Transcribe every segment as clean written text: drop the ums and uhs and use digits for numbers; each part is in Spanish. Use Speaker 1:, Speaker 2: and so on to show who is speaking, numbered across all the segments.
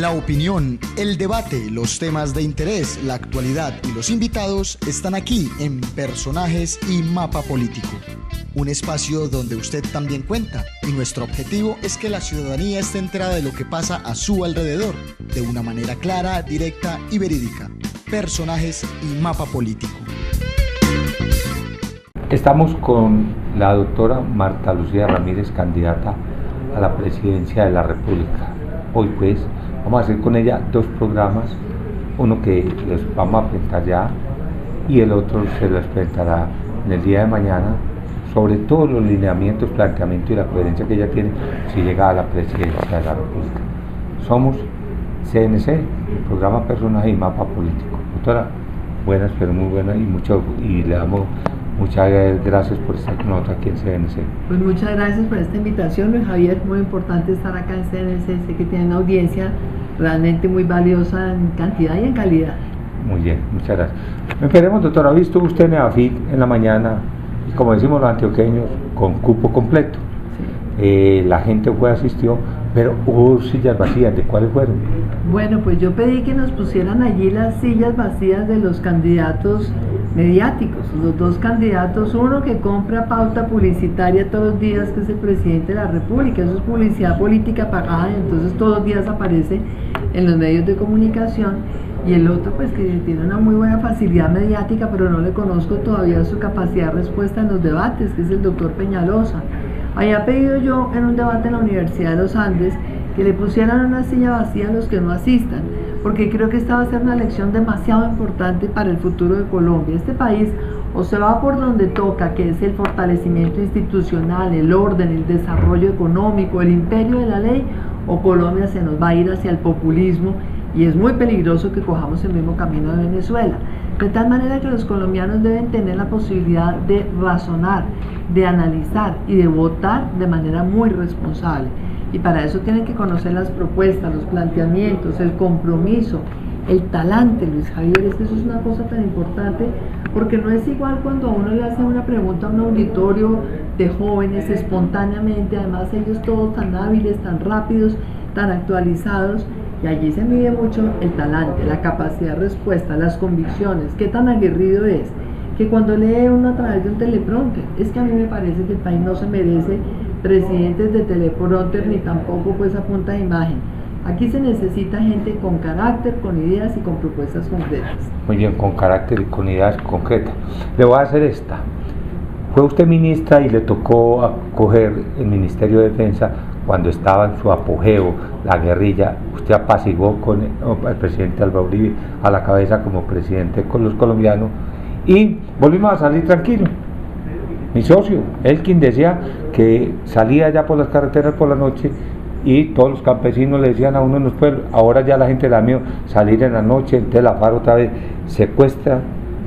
Speaker 1: La opinión, el debate, los temas de interés, la actualidad y los invitados están aquí en Personajes y Mapa Político. Un espacio donde usted también cuenta y nuestro objetivo es que la ciudadanía esté enterada de lo que pasa a su alrededor, de una manera clara, directa y verídica. Personajes y Mapa Político.
Speaker 2: Estamos con la doctora Marta Lucía Ramírez, candidata a la presidencia de la República. Hoy pues vamos a hacer con ella dos programas, uno que les vamos a presentar ya y el otro se los presentará en el día de mañana, sobre todos los lineamientos, planteamientos y la coherencia que ella tiene si llega a la presidencia de la República. Somos CNC, programa Personaje y Mapa Político. Doctora, buenas, pero muy buenas y le damos muchas gracias por estar con nosotros aquí en CNC.
Speaker 3: Pues muchas gracias por esta invitación, Luis Javier. Muy importante estar acá en CNC. Sé que tienen una audiencia realmente muy valiosa en cantidad y en calidad.
Speaker 2: Muy bien, muchas gracias. Esperemos, doctora, ¿ha visto usted en EAFIT en la mañana? Y como decimos los antioqueños, con cupo completo. Sí. La gente asistió, pero hubo sillas vacías. ¿De cuáles fueron?
Speaker 3: Bueno, pues yo pedí que nos pusieran allí las sillas vacías de los candidatos mediáticos, los dos candidatos, uno que compra pauta publicitaria todos los días, que es el presidente de la República, eso es publicidad política pagada, y entonces todos los días aparece en los medios de comunicación, y el otro pues que tiene una muy buena facilidad mediática, pero no le conozco todavía su capacidad de respuesta en los debates, que es el doctor Peñalosa. Había pedido yo en un debate en la Universidad de los Andes que le pusieran una silla vacía a los que no asistan, porque creo que esta va a ser una elección demasiado importante para el futuro de Colombia. Este país o se va por donde toca, que es el fortalecimiento institucional, el orden, el desarrollo económico, el imperio de la ley, o Colombia se nos va a ir hacia el populismo y es muy peligroso que cojamos el mismo camino de Venezuela. De tal manera que los colombianos deben tener la posibilidad de razonar, de analizar y de votar de manera muy responsable. Y para eso tienen que conocer las propuestas, los planteamientos, el compromiso, el talante, Luis Javier. Es que eso es una cosa tan importante, porque no es igual cuando a uno le hacen una pregunta a un auditorio de jóvenes espontáneamente, además ellos todos tan hábiles, tan rápidos, tan actualizados, y allí se mide mucho el talante, la capacidad de respuesta, las convicciones, qué tan aguerrido es, que cuando lee uno a través de un teleprompter. Es que a mí me parece que el país no se merece presidentes de teleprompter ni tampoco pues a punta de imagen. Aquí se necesita gente con carácter, con ideas y con propuestas concretas.
Speaker 2: Muy bien, con carácter y con ideas concretas. Le voy a hacer esta. Fue usted ministra y le tocó acoger el Ministerio de Defensa cuando estaba en su apogeo, la guerrilla. Usted apaciguó con el presidente Álvaro Uribe a la cabeza como presidente con los colombianos y volvimos a salir tranquilos. Mi socio, él quien decía que salía ya por las carreteras por la noche y todos los campesinos le decían a uno en los pueblos, ahora ya la gente le da miedo salir en la noche, entonces la FARC otra vez secuestran,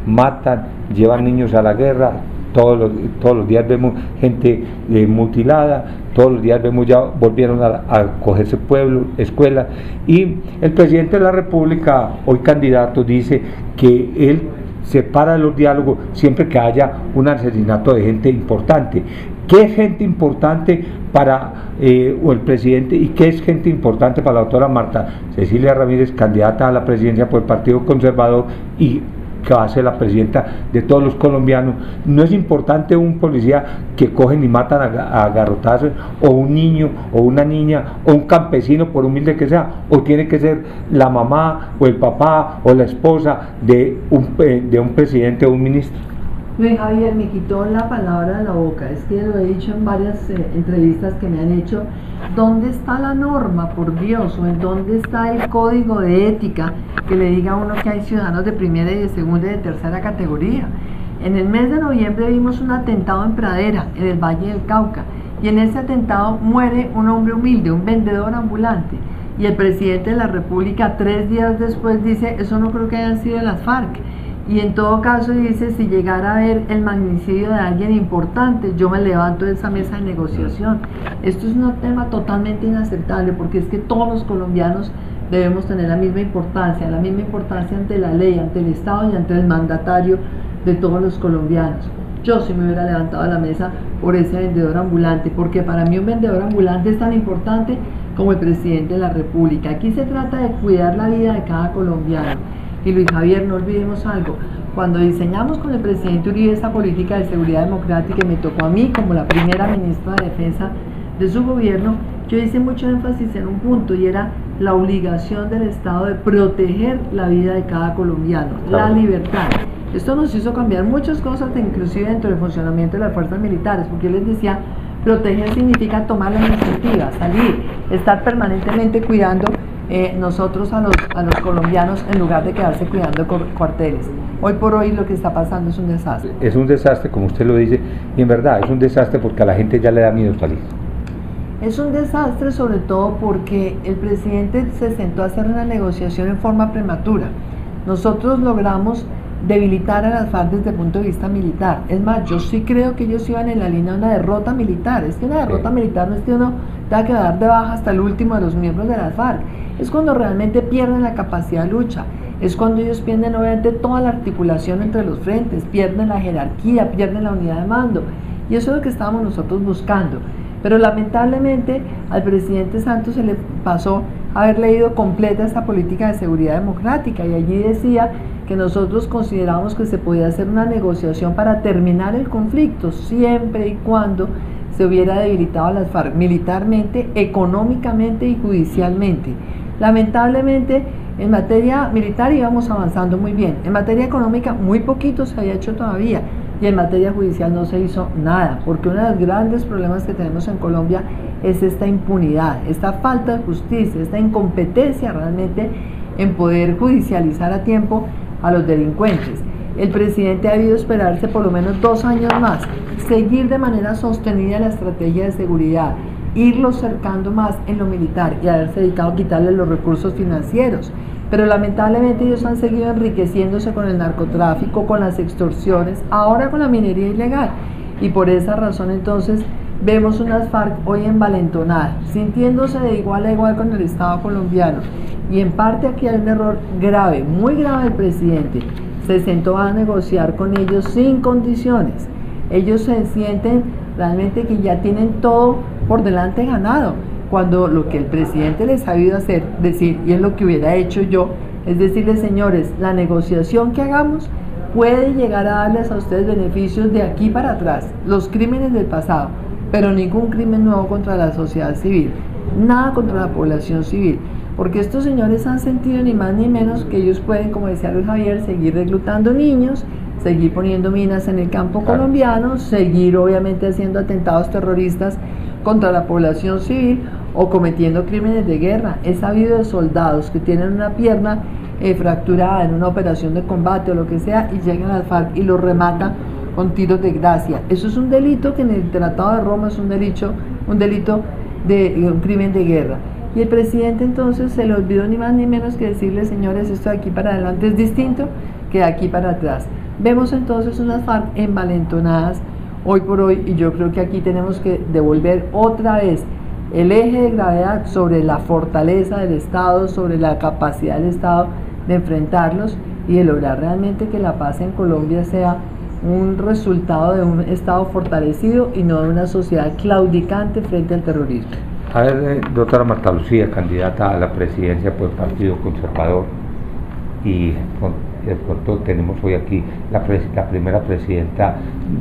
Speaker 2: matan, llevan niños a la guerra, todos los días vemos gente mutilada, todos los días vemos ya volvieron a cogerse pueblos, escuelas, y el presidente de la República, hoy candidato, dice que él separa los diálogos siempre que haya un asesinato de gente importante. ¿Qué es gente importante para o el presidente y qué es gente importante para la doctora Marta Cecilia Ramírez, candidata a la presidencia por el Partido Conservador y que va a ser la presidenta de todos los colombianos? No es importante un policía que cogen y matan a garrotazos, o un niño, o una niña, o un campesino, por humilde que sea, o tiene que ser la mamá, o el papá, o la esposa de un presidente o un ministro.
Speaker 3: Luis Javier, me quitó la palabra de la boca, es que lo he dicho en varias entrevistas que me han hecho. ¿Dónde está la norma, por Dios? ¿O en dónde está el código de ética que le diga a uno que hay ciudadanos de primera y de segunda y de tercera categoría? En el mes de noviembre vimos un atentado en Pradera, en el Valle del Cauca, y en ese atentado muere un hombre humilde, un vendedor ambulante, y el presidente de la República 3 días después dice, eso no creo que hayan sido las FARC. Y en todo caso dice, si llegara a haber el magnicidio de alguien importante, yo me levanto de esa mesa de negociación. Esto es un tema totalmente inaceptable, porque es que todos los colombianos debemos tener la misma importancia ante la ley, ante el Estado y ante el mandatario de todos los colombianos. Yo sí me hubiera levantado a la mesa por ese vendedor ambulante, porque para mí un vendedor ambulante es tan importante como el presidente de la República. Aquí se trata de cuidar la vida de cada colombiano. Y Luis Javier, no olvidemos algo, cuando diseñamos con el presidente Uribe esa política de seguridad democrática y me tocó a mí como la primera ministra de Defensa de su gobierno, yo hice mucho énfasis en un punto y era la obligación del Estado de proteger la vida de cada colombiano, la libertad. Esto nos hizo cambiar muchas cosas, inclusive dentro del funcionamiento de las fuerzas militares, porque yo les decía, proteger significa tomar la iniciativa, salir, estar permanentemente cuidando nosotros a los colombianos en lugar de quedarse cuidando cuarteles. Hoy por hoy lo que está pasando es un desastre.
Speaker 2: Es un desastre, como usted lo dice, y en verdad es un desastre porque a la gente ya le da miedo salir.
Speaker 3: Es un desastre sobre todo porque el presidente se sentó a hacer una negociación en forma prematura. Nosotros logramos debilitar a las FARC desde el punto de vista militar. Es más, yo sí creo que ellos iban en la línea de una derrota militar. Es que una derrota militar no es que uno tenga que dar de baja hasta el último de los miembros de las FARC. Es cuando realmente pierden la capacidad de lucha. Es cuando ellos pierden obviamente toda la articulación entre los frentes, pierden la jerarquía, pierden la unidad de mando. Y eso es lo que estábamos nosotros buscando. Pero lamentablemente al presidente Santos se le pasó haber leído completa esta política de seguridad democrática y allí decía que nosotros considerábamos que se podía hacer una negociación para terminar el conflicto siempre y cuando se hubiera debilitado a las FARC militarmente, económicamente y judicialmente. Lamentablemente en materia militar íbamos avanzando muy bien, en materia económica muy poquito se había hecho todavía. Y en materia judicial no se hizo nada, porque uno de los grandes problemas que tenemos en Colombia es esta impunidad, esta falta de justicia, esta incompetencia realmente en poder judicializar a tiempo a los delincuentes. El presidente ha debido esperarse por lo menos 2 años más, seguir de manera sostenida la estrategia de seguridad, irlos cercando más en lo militar y haberse dedicado a quitarle los recursos financieros. Pero lamentablemente ellos han seguido enriqueciéndose con el narcotráfico, con las extorsiones, ahora con la minería ilegal. Y por esa razón entonces vemos unas FARC hoy envalentonadas, sintiéndose de igual a igual con el Estado colombiano. Y en parte aquí hay un error grave, muy grave del presidente. Se sentó a negociar con ellos sin condiciones. Ellos se sienten realmente que ya tienen todo por delante ganado, cuando lo que el presidente les ha debido hacer, decir, y es lo que hubiera hecho yo, es decirles, señores, la negociación que hagamos puede llegar a darles a ustedes beneficios de aquí para atrás, los crímenes del pasado, pero ningún crimen nuevo contra la sociedad civil, nada contra la población civil, porque estos señores han sentido ni más ni menos que ellos pueden, como decía Luis Javier, seguir reclutando niños, seguir poniendo minas en el campo colombiano, seguir obviamente haciendo atentados terroristas contra la población civil o cometiendo crímenes de guerra. He sabido de soldados que tienen una pierna fracturada en una operación de combate o lo que sea y llegan al FARC y los rematan con tiros de gracia. Eso es un delito que en el Tratado de Roma es un delito de un crimen de guerra. Y el presidente entonces se le olvidó ni más ni menos que decirle, señores, esto de aquí para adelante es distinto que de aquí para atrás. Vemos entonces unas FARC envalentonadas hoy por hoy y yo creo que aquí tenemos que devolver otra vez el eje de gravedad sobre la fortaleza del Estado, sobre la capacidad del Estado de enfrentarlos y de lograr realmente que la paz en Colombia sea un resultado de un Estado fortalecido y no de una sociedad claudicante frente al terrorismo.
Speaker 2: A ver, doctora Marta Lucía, candidata a la presidencia por el Partido Conservador, y de pronto tenemos hoy aquí la primera presidenta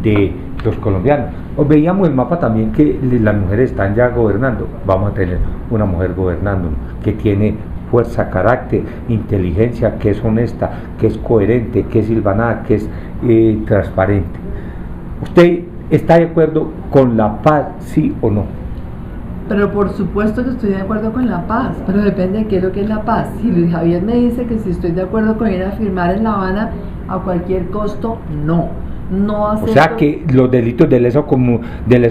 Speaker 2: de los colombianos. Os veíamos el mapa también que las mujeres están ya gobernando. Vamos a tener una mujer gobernando que tiene fuerza, carácter, inteligencia, que es honesta, que es coherente, que es hilvanada, que es transparente. ¿Usted está de acuerdo con la paz, sí o no?
Speaker 3: Pero por supuesto que estoy de acuerdo con la paz, pero depende de qué es lo que es la paz. Si Luis Javier me dice que si estoy de acuerdo con ir a firmar en La Habana a cualquier costo, no acepto.
Speaker 2: O sea que los delitos de lesa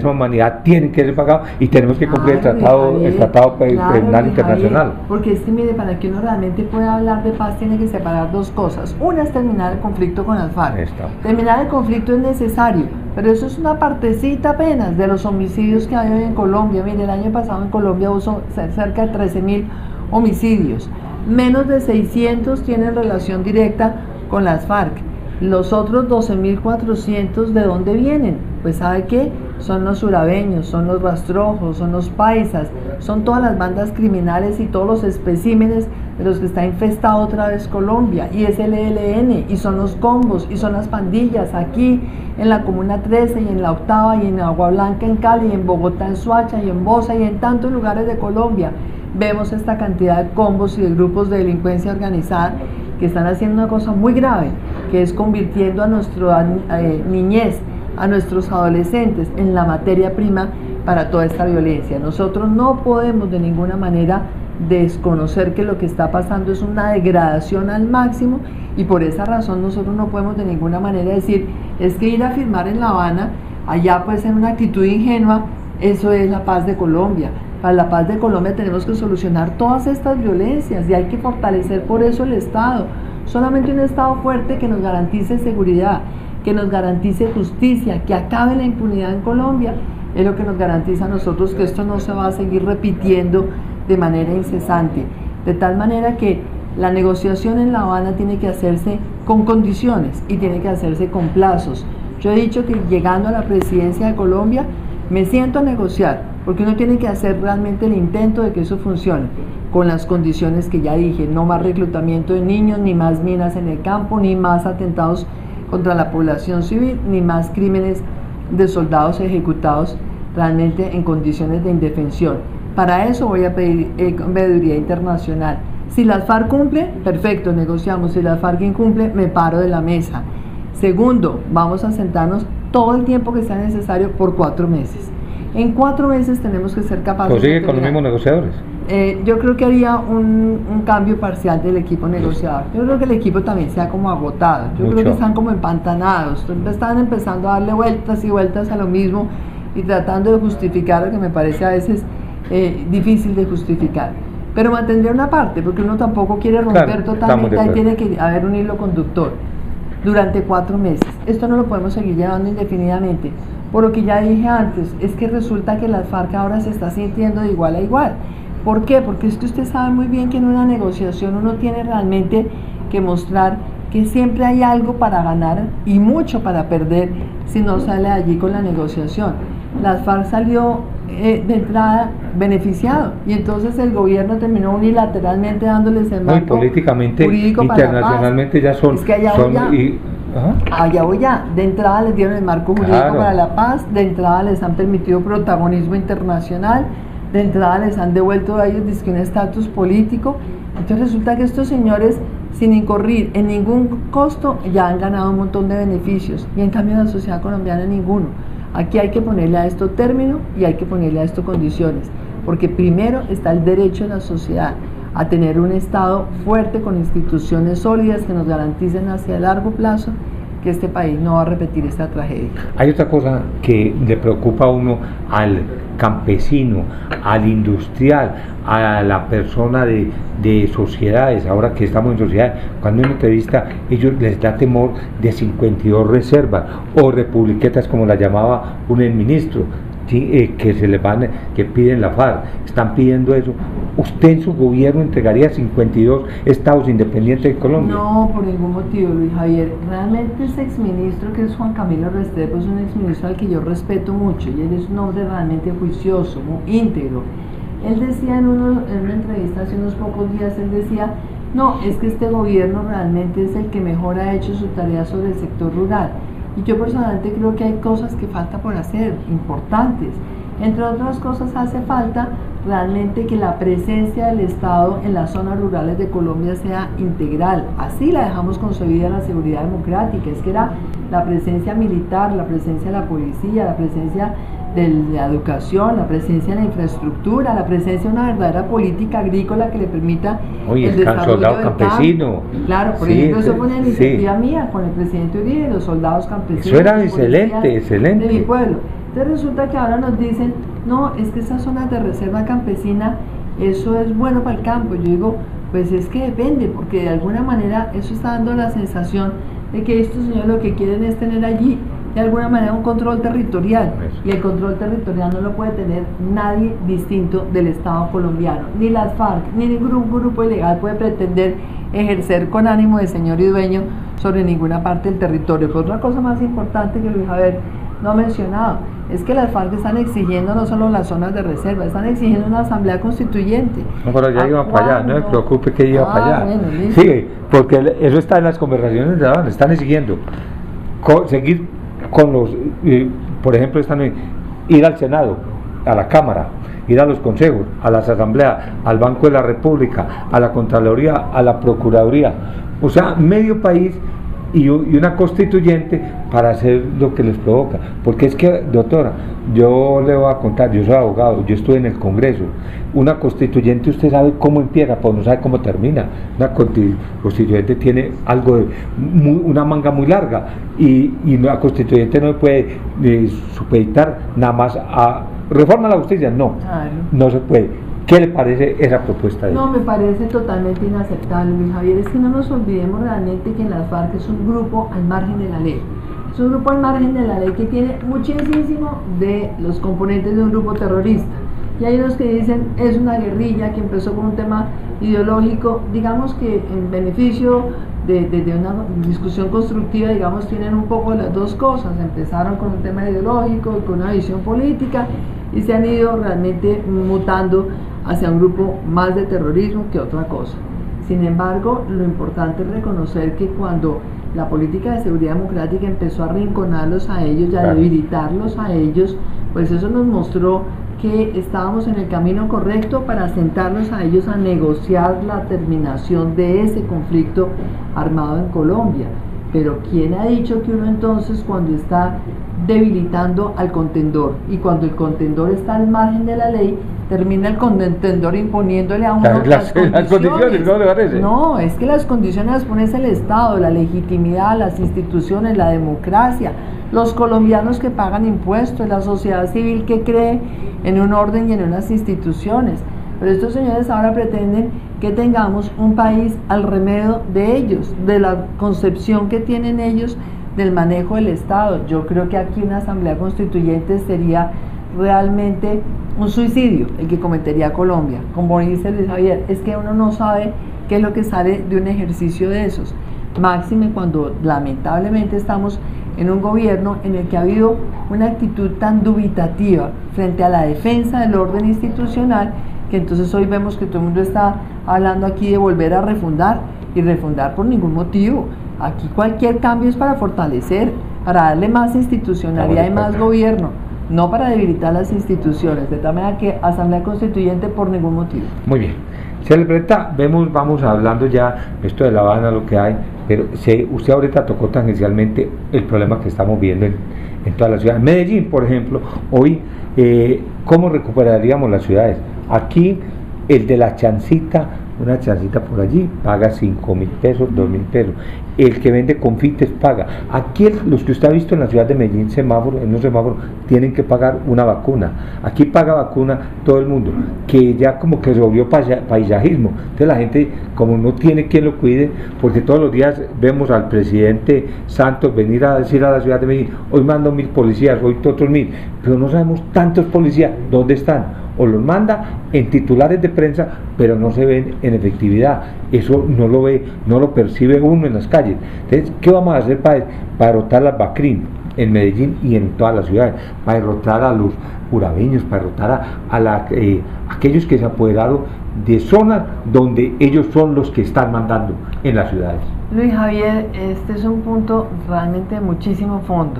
Speaker 2: humanidad tienen que ser pagados y tenemos que cumplir el tratado penal internacional.
Speaker 3: Porque es que mire, para que uno realmente pueda hablar de paz tiene que separar dos cosas. Una es terminar el conflicto con las FARC. Terminar el conflicto es necesario, pero eso es una partecita apenas de los homicidios que hay hoy en Colombia. Mire, el año pasado en Colombia hubo cerca de 13.000 homicidios. Menos de 600 tienen relación directa con las FARC. Los otros 12.400, ¿de dónde vienen? Pues ¿sabe qué? son los surabeños, son los rastrojos, son los paisas, son todas las bandas criminales y todos los especímenes de los que está infestado otra vez Colombia, y es el ELN, y son los combos, y son las pandillas aquí en la Comuna 13, y en la Octava, y en Agua Blanca en Cali, y en Bogotá en Soacha, y en Bosa, y en tantos lugares de Colombia. Vemos esta cantidad de combos y de grupos de delincuencia organizada que están haciendo una cosa muy grave, que es convirtiendo a nuestra niñez, a nuestros adolescentes en la materia prima para toda esta violencia. Nosotros no podemos de ninguna manera desconocer que lo que está pasando es una degradación al máximo, y por esa razón nosotros no podemos de ninguna manera decir, es que ir a firmar en La Habana, allá puede ser una actitud ingenua, eso es la paz de Colombia. Para la paz de Colombia tenemos que solucionar todas estas violencias y hay que fortalecer por eso el Estado. Solamente un Estado fuerte que nos garantice seguridad, que nos garantice justicia, que acabe la impunidad en Colombia, es lo que nos garantiza a nosotros que esto no se va a seguir repitiendo de manera incesante. De tal manera que la negociación en La Habana tiene que hacerse con condiciones y tiene que hacerse con plazos. Yo he dicho que llegando a la presidencia de Colombia me siento a negociar, porque uno tiene que hacer realmente el intento de que eso funcione, con las condiciones que ya dije: no más reclutamiento de niños, ni más minas en el campo, ni más atentados contra la población civil, ni más crímenes de soldados ejecutados realmente en condiciones de indefensión. Para eso voy a pedir veeduría internacional. Si las FARC cumple, perfecto, negociamos. Si las FARC incumple, me paro de la mesa. Segundo, vamos a sentarnos todo el tiempo que sea necesario por 4 meses. En 4 meses tenemos que ser capaces de...
Speaker 2: ¿Prosigue con los mismos negociadores?
Speaker 3: Yo creo que haría un cambio parcial del equipo negociador. Yo creo que el equipo también sea como agotado. Yo creo que están como empantanados. Están empezando a darle vueltas y vueltas a lo mismo y tratando de justificar lo que me parece a veces difícil de justificar. Pero mantendría una parte, porque uno tampoco quiere romper totalmente, ahí tiene que haber un hilo conductor durante 4 meses. Esto no lo podemos seguir llevando indefinidamente. Por lo que ya dije antes, es que resulta que las FARC ahora se está sintiendo de igual a igual. ¿Por qué? Porque es que usted sabe muy bien que en una negociación uno tiene realmente que mostrar que siempre hay algo para ganar y mucho para perder si no sale allí con la negociación. Las FARC salió de entrada beneficiado y entonces el gobierno terminó unilateralmente dándoles el marco
Speaker 2: políticamente,
Speaker 3: jurídico
Speaker 2: internacionalmente
Speaker 3: para la paz.
Speaker 2: Ya son...
Speaker 3: Es que allá voy ya. De entrada les dieron el marco jurídico para la paz, de entrada les han permitido protagonismo internacional, de entrada les han devuelto a ellos un estatus político. Entonces resulta que estos señores, sin incurrir en ningún costo, ya han ganado un montón de beneficios, y en cambio la sociedad colombiana ninguno. Aquí hay que ponerle a esto término y hay que ponerle a esto condiciones, porque primero está el derecho de la sociedad a tener un Estado fuerte con instituciones sólidas que nos garanticen hacia el largo plazo que este país no va a repetir esta tragedia.
Speaker 2: Hay otra cosa que le preocupa a uno, al campesino, al industrial, a la persona de sociedades. Ahora que estamos en sociedad, cuando uno entrevista, ellos les da temor de 52 reservas o republiquetas, como la llamaba un exministro, que se les van, que piden la FARC, están pidiendo eso. ¿Usted en su gobierno entregaría 52 estados independientes de Colombia?
Speaker 3: No, por ningún motivo, Luis Javier. Realmente ese exministro, que es Juan Camilo Restrepo, es un exministro al que yo respeto mucho, y él es un hombre realmente juicioso, muy íntegro. Él decía en una entrevista hace unos pocos días, él decía: no, es que este gobierno realmente es el que mejor ha hecho su tarea sobre el sector rural. Y yo personalmente creo que hay cosas que falta por hacer, importantes. Entre otras cosas, hace falta realmente que la presencia del Estado en las zonas rurales de Colombia sea integral. Así la dejamos concebida la seguridad democrática. Es que era la presencia militar, la presencia de la policía, la presencia de la educación, la presencia de la infraestructura, la presencia de una verdadera política agrícola que le permita el desarrollo
Speaker 2: soldado
Speaker 3: del
Speaker 2: campesino.
Speaker 3: Campo. Claro, por ejemplo, eso fue una iniciativa mía con el presidente Uribe, los soldados campesinos.
Speaker 2: Eso era excelente.
Speaker 3: De mi pueblo. Entonces resulta que ahora nos dicen: no, es que esas zonas de reserva campesina, eso es bueno para el campo. Yo digo, pues es que depende, porque de alguna manera eso está dando la sensación de que estos señores lo que quieren es tener allí de alguna manera un control territorial, y el control territorial no lo puede tener nadie distinto del Estado colombiano. Ni las FARC, ni ningún grupo ilegal puede pretender ejercer con ánimo de señor y dueño sobre ninguna parte del territorio. Pero otra cosa más importante que Luis Javier, no ha mencionado, es que las FARC están exigiendo no solo las zonas de reserva, están exigiendo una asamblea constituyente.
Speaker 2: No, pero ya iba para allá, no se preocupe que iba para allá.
Speaker 3: Bueno,
Speaker 2: sí, porque eso está en las conversaciones de ahora, están exigiendo seguir con los, por ejemplo, ir al Senado, a la Cámara, ir a los consejos, a las asambleas, al Banco de la República, a la Contraloría, a la Procuraduría, o sea, medio país y una constituyente para hacer lo que les provoca, porque es que, doctora, yo le voy a contar, yo soy abogado, yo estuve en el Congreso, una constituyente usted sabe cómo empieza, pues no sabe cómo termina. Una constituyente tiene algo de una manga muy larga y una constituyente no puede supeditar nada más a reforma a la justicia, no, claro. No se puede. ¿Qué le parece esa propuesta?
Speaker 3: No, me parece totalmente inaceptable, Luis Javier. Es que no nos olvidemos realmente que las FARC es un grupo al margen de la ley. Es un grupo al margen de la ley que tiene muchísimo de los componentes de un grupo terrorista. Y hay unos que dicen es una guerrilla que empezó con un tema ideológico, digamos que en beneficio de una discusión constructiva, digamos, tienen un poco las dos cosas. Empezaron con un tema ideológico, con una visión política y se han ido realmente mutando hacia un grupo más de terrorismo que otra cosa. Sin embargo, lo importante es reconocer que cuando la política de seguridad democrática empezó a arrinconarlos a ellos y a debilitarlos a ellos, pues eso nos mostró que estábamos en el camino correcto para sentarnos a ellos a negociar la terminación de ese conflicto armado en Colombia. Pero ¿quién ha dicho que uno entonces, cuando está debilitando al contendor y cuando el contendor está al margen de la ley, termina el contendor imponiéndole a uno las condiciones?
Speaker 2: ¿No le parece?
Speaker 3: No, es que las condiciones las pone el Estado, la legitimidad, las instituciones, la democracia, los colombianos que pagan impuestos, la sociedad civil que cree en un orden y en unas instituciones. Pero estos señores ahora pretenden que tengamos un país al remedio de ellos, de la concepción que tienen ellos del manejo del Estado. Yo creo que aquí una asamblea constituyente sería realmente un suicidio el que cometería Colombia. Como dice Luis Javier, es que uno no sabe qué es lo que sale de un ejercicio de esos. Máxime cuando lamentablemente estamos en un gobierno en el que ha habido una actitud tan dubitativa frente a la defensa del orden institucional, que entonces hoy vemos que todo el mundo está hablando aquí de volver a refundar, y refundar por ningún motivo. Aquí cualquier cambio es para fortalecer, para darle más institucionalidad y más gobierno, no para debilitar las instituciones. De tal manera que asamblea constituyente por ningún motivo.
Speaker 2: Muy bien. Celebreta, vamos hablando ya esto de La Habana, lo que hay, pero usted ahorita tocó tangencialmente el problema que estamos viendo en toda la ciudad. Medellín, por ejemplo, hoy, ¿cómo recuperaríamos las ciudades? Aquí, el de la chancita, una chancita por allí, paga 5.000 pesos, 2.000 pesos. El que vende confites paga. Aquí los que usted ha visto en la ciudad de Medellín, en los semáforos, tienen que pagar una vacuna. Aquí paga vacuna todo el mundo, que ya como que se volvió paisajismo. Entonces la gente, como no tiene quien lo cuide, porque todos los días vemos al presidente Santos venir a decir a la ciudad de Medellín, hoy mando 1.000 policías, hoy otros 1.000, pero no sabemos tantos policías, ¿dónde están? O los manda en titulares de prensa, pero no se ven en efectividad. Eso no lo ve, no lo percibe uno en las calles. Entonces, ¿qué vamos a hacer para derrotar las BACRIM en Medellín y en todas las ciudades? Para derrotar a los urabeños, para derrotar a aquellos que se apoderaron de zonas donde ellos son los que están mandando en las ciudades.
Speaker 3: Luis Javier, este es un punto realmente de muchísimo fondo,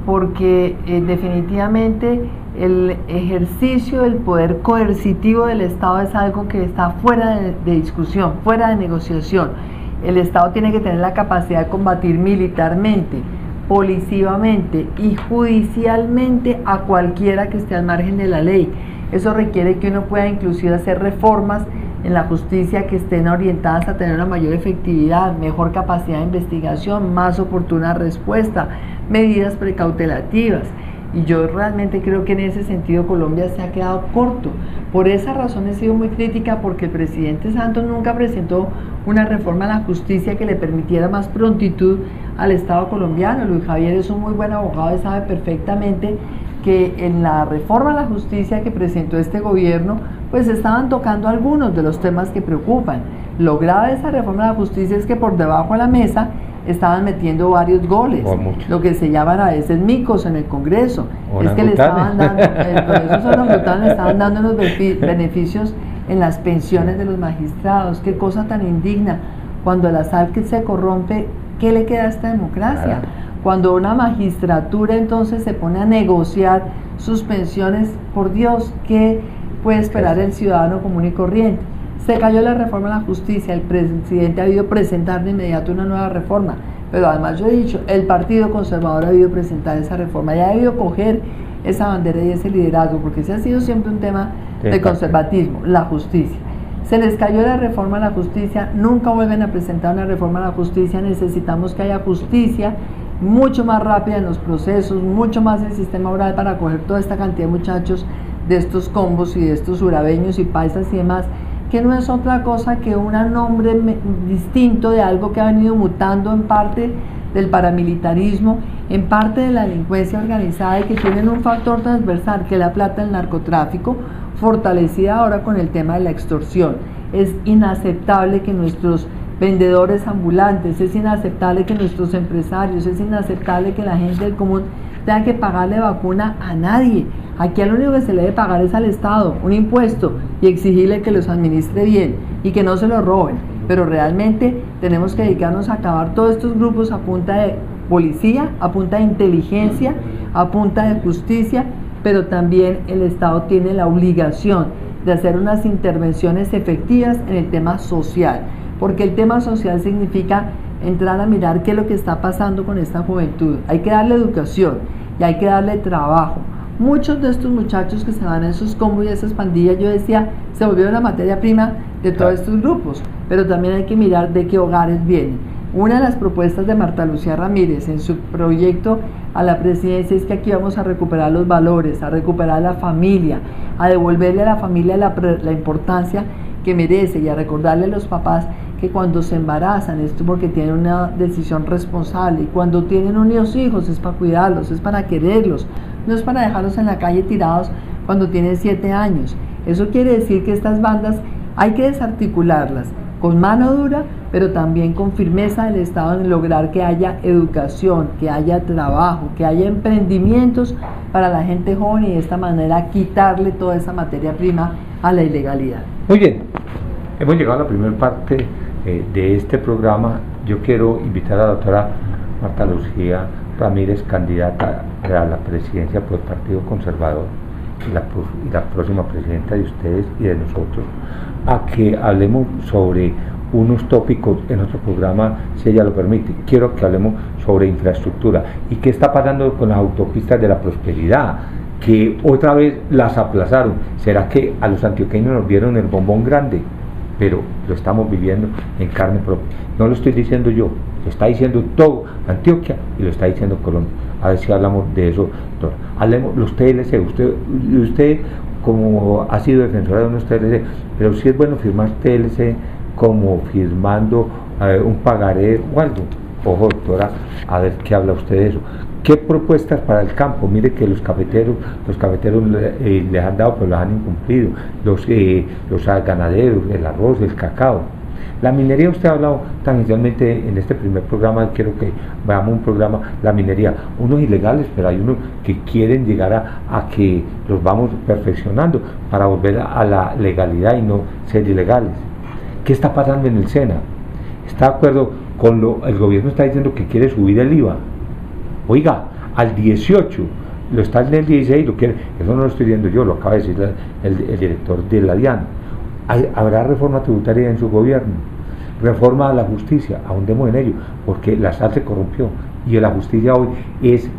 Speaker 3: porque definitivamente el ejercicio del poder coercitivo del Estado es algo que está fuera de discusión, fuera de negociación. El Estado tiene que tener la capacidad de combatir militarmente, policivamente y judicialmente a cualquiera que esté al margen de la ley. Eso requiere que uno pueda inclusive hacer reformas en la justicia que estén orientadas a tener una mayor efectividad, mejor capacidad de investigación, más oportuna respuesta, medidas precautelativas. Y yo realmente creo que en ese sentido Colombia se ha quedado corto. Por esa razón he sido muy crítica, porque el presidente Santos nunca presentó una reforma a la justicia que le permitiera más prontitud al Estado colombiano. Luis Javier es un muy buen abogado y sabe perfectamente que en la reforma a la justicia que presentó este gobierno, pues estaban tocando algunos de los temas que preocupan, Lo grave de esa reforma de la justicia es que por debajo de la mesa estaban metiendo varios goles, lo que se llaman a veces micos en el Congreso. Es que le estaban dando, por eso son orangutanes, le estaban dando los beneficios en las pensiones de los magistrados. Qué cosa tan indigna. Cuando la sal que se corrompe, ¿qué le queda a esta democracia? Cuando una magistratura entonces se pone a negociar sus pensiones, por Dios, ¿qué puede esperar el ciudadano común y corriente? Se cayó la reforma de la justicia, el presidente ha debido presentar de inmediato una nueva reforma, pero además yo he dicho, el Partido Conservador ha debido presentar esa reforma, ya ha debido coger esa bandera y ese liderazgo, porque ese ha sido siempre un tema de conservatismo, la justicia. Se les cayó la reforma a la justicia, nunca vuelven a presentar una reforma a la justicia, necesitamos que haya justicia mucho más rápida en los procesos, mucho más el sistema oral para coger toda esta cantidad de muchachos de estos combos y de estos urabeños y paisas y demás, que no es otra cosa que un nombre distinto de algo que ha venido mutando en parte del paramilitarismo, en parte de la delincuencia organizada y que tienen un factor transversal que es la plata del narcotráfico, fortalecida ahora con el tema de la extorsión. Es inaceptable que nuestros vendedores ambulantes, es inaceptable que nuestros empresarios, es inaceptable que la gente del común tenga que pagarle vacuna a nadie. Aquí lo único que se le debe pagar es al Estado un impuesto y exigirle que los administre bien y que no se lo roben, pero realmente tenemos que dedicarnos a acabar todos estos grupos a punta de policía, a punta de inteligencia, a punta de justicia, pero también el Estado tiene la obligación de hacer unas intervenciones efectivas en el tema social, porque el tema social significa entrar a mirar qué es lo que está pasando con esta juventud. Hay que darle educación y hay que darle trabajo. Muchos de estos muchachos que se van a esos combos y a esas pandillas, yo decía, se volvieron la materia prima de todos estos grupos, pero también hay que mirar de qué hogares vienen. Una de las propuestas de Marta Lucía Ramírez en su proyecto a la presidencia es que aquí vamos a recuperar los valores, a recuperar la familia, a devolverle a la familia la importancia que merece y a recordarle a los papás que cuando se embarazan esto porque tienen una decisión responsable y cuando tienen unos hijos es para cuidarlos, es para quererlos, no es para dejarlos en la calle tirados cuando tienen 7 años. Eso quiere decir que estas bandas hay que desarticularlas con mano dura, pero también con firmeza del Estado en lograr que haya educación, que haya trabajo, que haya emprendimientos para la gente joven y de esta manera quitarle toda esa materia prima a la ilegalidad.
Speaker 2: Muy bien, hemos llegado a la primera parte de este programa. Yo quiero invitar a la doctora Marta Lucía Ramírez, candidata a la presidencia por el Partido Conservador y la próxima presidenta de ustedes y de nosotros, a que hablemos sobre unos tópicos en otro programa, si ella lo permite. Quiero que hablemos sobre infraestructura y qué está pasando con las autopistas de la prosperidad, que otra vez las aplazaron. ¿Será que a los antioqueños nos dieron el bombón grande? Pero lo estamos viviendo en carne propia. No lo estoy diciendo yo, lo está diciendo todo Antioquia y lo está diciendo Colombia. A ver si hablamos de eso, doctor. Hablemos los TLC. Usted como ha sido defensora de unos TLC, pero sí es bueno firmar TLC como firmando un pagaré o algo. Ojo, doctora, a ver qué habla usted de eso. ¿Qué propuestas para el campo? Mire que los cafeteros les han dado, pero los han incumplido. Los ganaderos, el arroz, el cacao. La minería, usted ha hablado tangencialmente en este primer programa. Quiero que veamos un programa, la minería. Unos ilegales, pero hay unos que quieren llegar a que los vamos perfeccionando para volver a la legalidad y no ser ilegales. ¿Qué está pasando en el SENA? ¿Está de acuerdo con el gobierno está diciendo que quiere subir el IVA? Oiga, al 18, lo está en el 16, lo quiere, eso no lo estoy diciendo yo, lo acaba de decir el director de la DIAN. ¿Habrá reforma tributaria en su gobierno? Reforma a la justicia, ahondemos en ello, porque la SAT se corrompió y la justicia hoy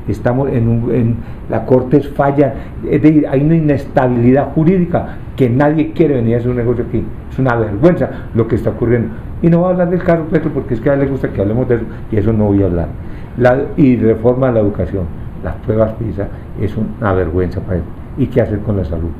Speaker 2: estamos en la corte es falla, es decir, hay una inestabilidad jurídica que nadie quiere venir a hacer un negocio aquí. Es una vergüenza lo que está ocurriendo. Y no voy a hablar del caso Petro porque es que a él le gusta que hablemos de eso y eso no voy a hablar. Y reforma a la educación, las pruebas PISA es una vergüenza para él. ¿Y qué hacer con la salud?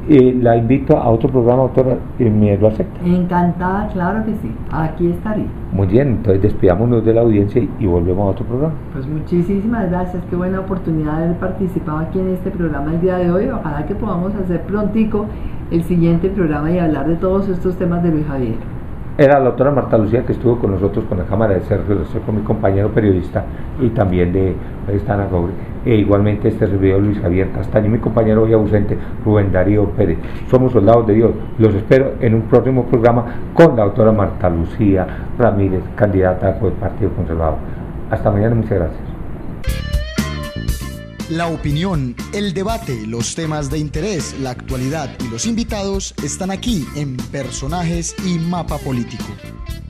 Speaker 2: La invito a otro programa, doctora, ¿me lo acepta?
Speaker 3: Encantada, claro que sí, aquí estaré.
Speaker 2: Muy bien, entonces despidámonos de la audiencia y volvemos a otro programa.
Speaker 3: Pues muchísimas gracias, qué buena oportunidad de haber participado aquí en este programa el día de hoy. Ojalá que podamos hacer prontico el siguiente programa y hablar de todos estos temas de Luis Javier.
Speaker 2: era la doctora Marta Lucía, que estuvo con nosotros con la Cámara de Sergio, con mi compañero periodista y también de Estana Gauri, e igualmente este servidor Luis Javier Castaño, mi compañero hoy ausente Rubén Darío Pérez. Somos soldados de Dios. Los espero en un próximo programa con la doctora Marta Lucía Ramírez, candidata del Partido Conservador. Hasta mañana, muchas gracias.
Speaker 1: La opinión, el debate, los temas de interés, la actualidad y los invitados están aquí en Personajes y Mapa Político.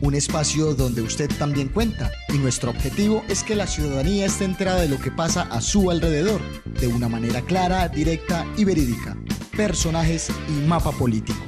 Speaker 1: Un espacio donde usted también cuenta, y nuestro objetivo es que la ciudadanía esté enterada de lo que pasa a su alrededor, de una manera clara, directa y verídica. Personajes y Mapa Político.